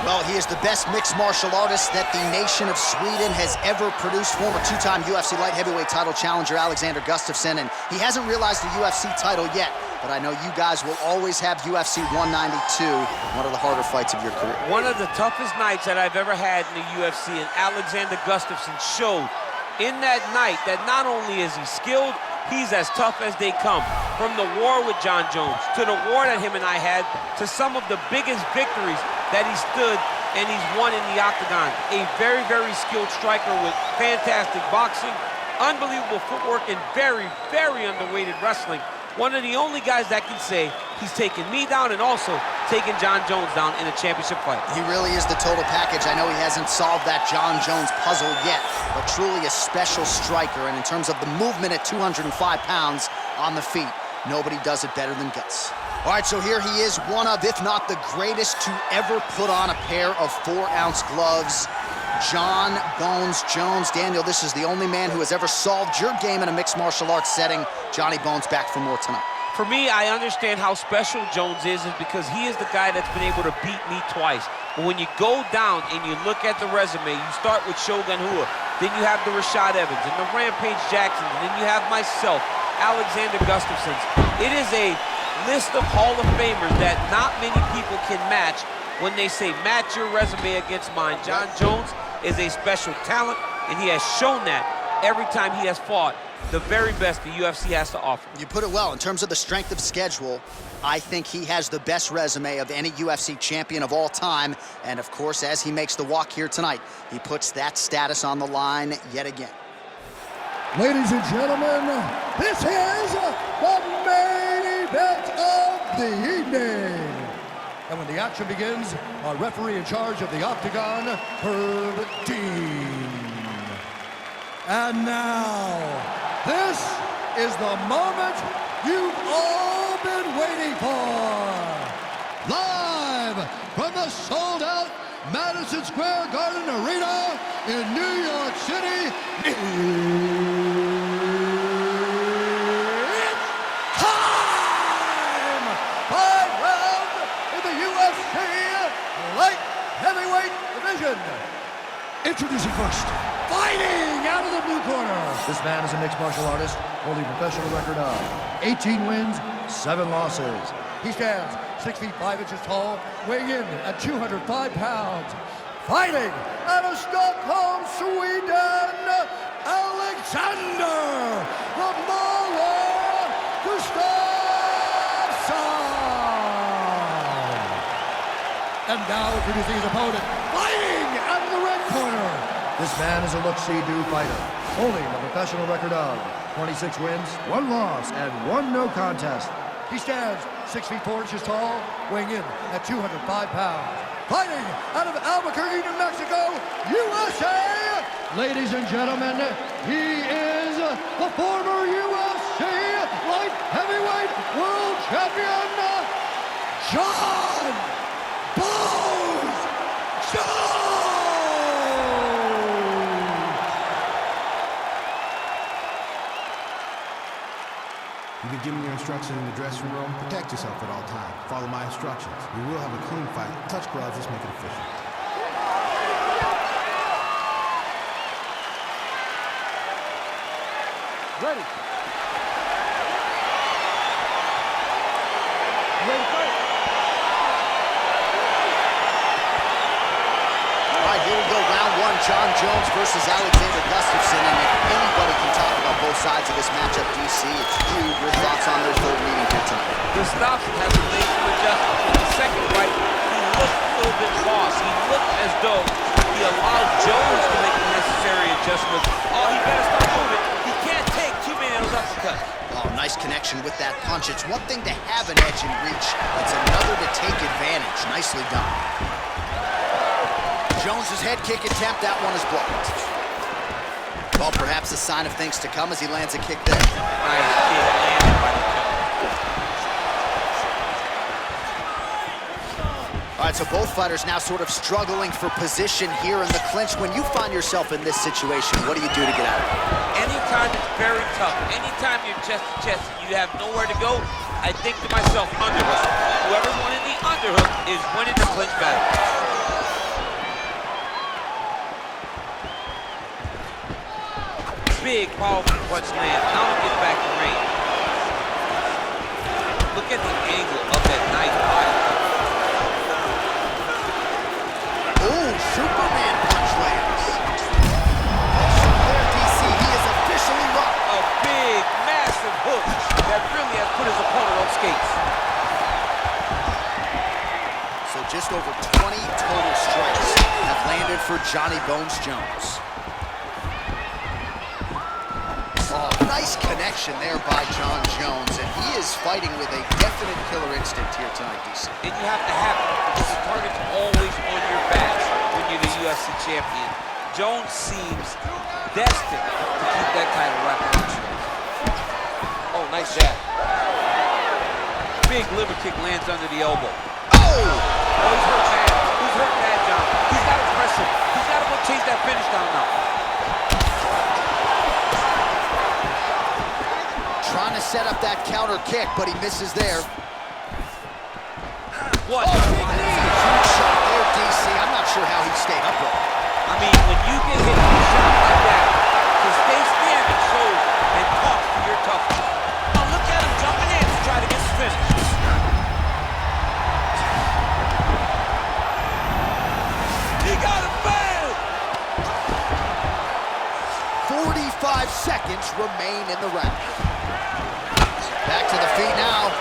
Well, he is the best mixed martial artist that the nation of Sweden has ever produced. Former two-time UFC light heavyweight title challenger Alexander Gustafsson, and he hasn't realized the UFC title yet. But I know you guys will always have UFC 192, one of the harder fights of your career. One of the toughest nights that I've ever had in the UFC, and Alexander Gustafsson showed in that night that not only is he skilled, he's as tough as they come. From the war with John Jones, to the war that him and I had, to some of the biggest victories that he stood and he's won in the octagon. A very, very skilled striker with fantastic boxing, unbelievable footwork, and very, very underrated wrestling. One of the only guys that can say he's taken me down and also taken John Jones down in a championship fight. He really is the total package. I know he hasn't solved that John Jones puzzle yet, but truly a special striker. And in terms of the movement at 205 pounds on the feet, nobody does it better than Gus. All right, so here he is, one of, if not the greatest to ever put on a pair of 4-ounce gloves. John Bones Jones. Daniel, this is the only man who has ever solved your game in a mixed martial arts setting. Johnny Bones back for more tonight. For me, I understand how special Jones is because he is the guy that's been able to beat me twice. But when you go down and you look at the resume, you start with Shogun Rua, then you have the Rashad Evans and the Rampage Jacksons, and then you have myself, Alexander Gustafsson. It is a list of Hall of Famers that not many people can match when they say match your resume against mine. John Jones is a special talent, and he has shown that every time he has fought the very best the UFC has to offer. You put it well. In terms of the strength of schedule, I think he has the best resume of any UFC champion of all time. And of course, as he makes the walk here tonight, he puts that status on the line yet again. Ladies and gentlemen, this is the main event of the evening. And when the action begins, our referee in charge of the Octagon, Herb Dean. And now, this is the moment you've all been waiting for. Live from the sold-out Madison Square Garden Arena in New York City, it's time! 5 rounds in the UFC light heavyweight division. Introducing first, fighting out of the blue corner. This man is a mixed martial artist, holding a professional record of 18 wins, 7 losses. He stands 6 feet 5 inches tall, weighing in at 205 pounds. Fighting out of Stockholm, Sweden, Alexander the Mauler Gustafsson. And now introducing his opponent, fighting out of the red corner. This man is a look-see-do fighter, holding a professional record of 26 wins, 1 loss, and 1 no contest. He stands 6 feet 4 inches tall, weighing in at 205 pounds. Fighting out of Albuquerque, New Mexico, USA. Ladies and gentlemen, he is the former UFC light heavyweight world champion, John Bones Jones. You've been given your instructions in the dressing room. Protect yourself at all times. Follow my instructions. We will have a clean fight. Touch gloves. Let's make it official. Ready. Ready to fight. All right, here we go. Round 1, John Jones versus Alexander Gustafsson. And if anybody can talk about both sides of this matchup, DC, it's you. Your thoughts on their third meeting here tonight? Gustafsson has to make some adjustments. In the second fight, he looked a little bit lost. He looked as though he allowed Jones to make the necessary adjustments. Oh, he better start moving. He can't take too many of those uppercuts. Oh, nice connection with that punch. It's one thing to have an edge and reach. It's another to take advantage. Nicely done. Jones's head kick attempt, that one is blocked. Well, perhaps a sign of things to come as he lands a kick there. Nice kick landed by the judge. All right, so both fighters now sort of struggling for position here in the clinch. When you find yourself in this situation, what do you do to get out of it? Anytime it's very tough, anytime you're chest to chest and you have nowhere to go, I think to myself, underhook. Whoever's winning the underhook is winning the clinch battle. big, powerful punch lands. Now we get back to range. Look at the angle of that knife fire. Oh, Superman punch lands. There, DC, he is officially up. A big, massive hook that really has put his opponent on skates. So just over 20 total strikes have landed for Johnny Bones Jones. Oh, nice connection there by Jon Jones, and he is fighting with a definite killer instinct here tonight, DC. And you have to have it because the target's always on your back when you're the UFC champion. Jones seems destined to keep that title wrapped around his shoulders. Oh, nice jab. Big liver kick lands under the elbow. Oh! Oh, he's hurt bad. He's hurt bad, John. He's got to press him. He's got to go chase that finish down now. Trying to set up that counter kick, but he misses there. What? Oh, huge shot there, DC. I'm not sure how he stayed upright. I mean, when you get hit with a shot like that, to stay standing shows and talks to your toughness. Now look at him jumping in to try to get the finish. He got him bad! 45 seconds remain in the round. Back to the feet now.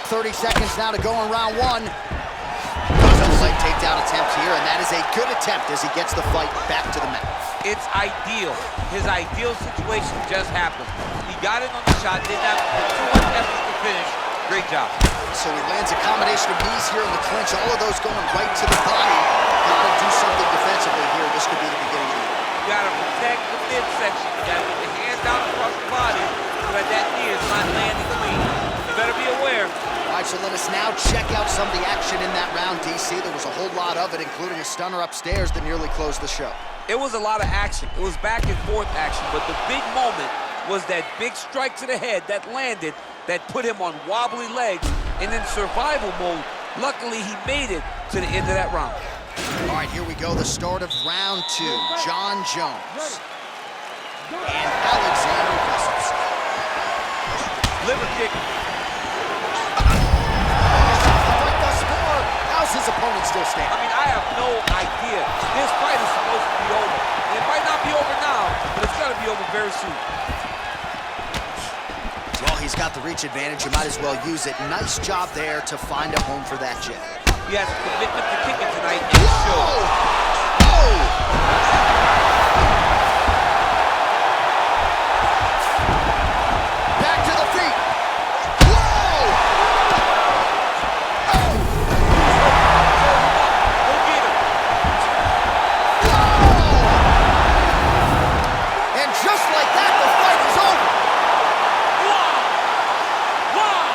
30 seconds now to go in round one. Goes on the leg takedown attempt here, and that is a good attempt as he gets the fight back to the mat. It's ideal. His ideal situation just happened. He got it on the shot, did not put too much effort to finish. Great job. So he lands a combination of knees here in the clinch, all of those going right to the body. Gotta do something defensively here. This could be the beginning of the end. You gotta protect the midsection. You gotta get the hands down across the body so that that knee is not landing clean. You better be aware. All right, so let us now check out some of the action in that round, DC. There was a whole lot of it, including a stunner upstairs that nearly closed the show. It was a lot of action. It was back and forth action, but the big moment was that big strike to the head that landed, that put him on wobbly legs and in survival mode. Luckily, he made it to the end of that round. All right, here we go, the start of round two. Jon Jones and Alexander Gustafsson. Liver kick. Right thus far, how's his opponent still I standing? mean, I have no idea. This fight is supposed to be over. And it might not be over now, but it's got to be over very soon. Well, he's got the reach advantage. You might as well use it. Nice job there to find a home for that jab. He has a commitment to kicking tonight, and it shows. Back to the feet. Whoa! Oh! Go get him. Whoa! And just like that, the fight is over. Wow! Wow!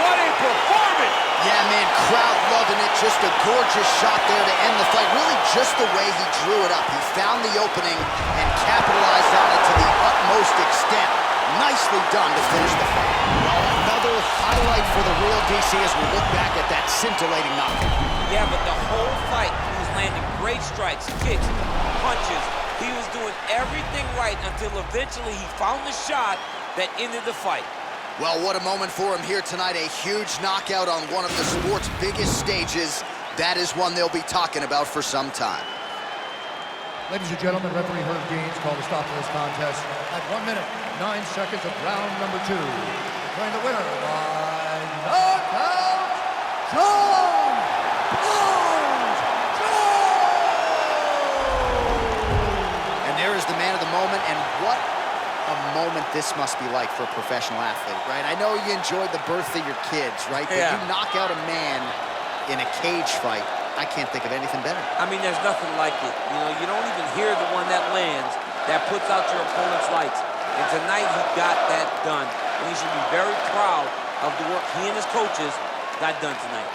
What a performance! Yeah, man, crowd loving it. Just a gorgeous shot there to end the fight. Really just the way he drew it up. He found the opening and capitalized on it to the utmost extent. Nicely done to finish the fight. Well, another highlight for the real DC as we look back at that scintillating knockout. Yeah, but the whole fight, he was landing great strikes, kicks, punches. He was doing everything right until eventually he found the shot that ended the fight. Well, what a moment for him here tonight. A huge knockout on one of the sport's biggest stages. That is one they'll be talking about for some time. Ladies and gentlemen, referee Herb Deans called a stop to this contest at 1 minute, 9 seconds of round number 2. Declaring the winner by knockout, Jon Bones Jones! And there is the man of the moment, and what a moment this must be like for a professional athlete, right? I know you enjoyed the birth of your kids, right? But Yeah. you knock out a man in a cage fight, I can't think of anything better. I mean, there's nothing like it. You know, you don't even hear the one that lands, that puts out your opponent's lights. And tonight, he got that done. And he should be very proud of the work he and his coaches got done tonight.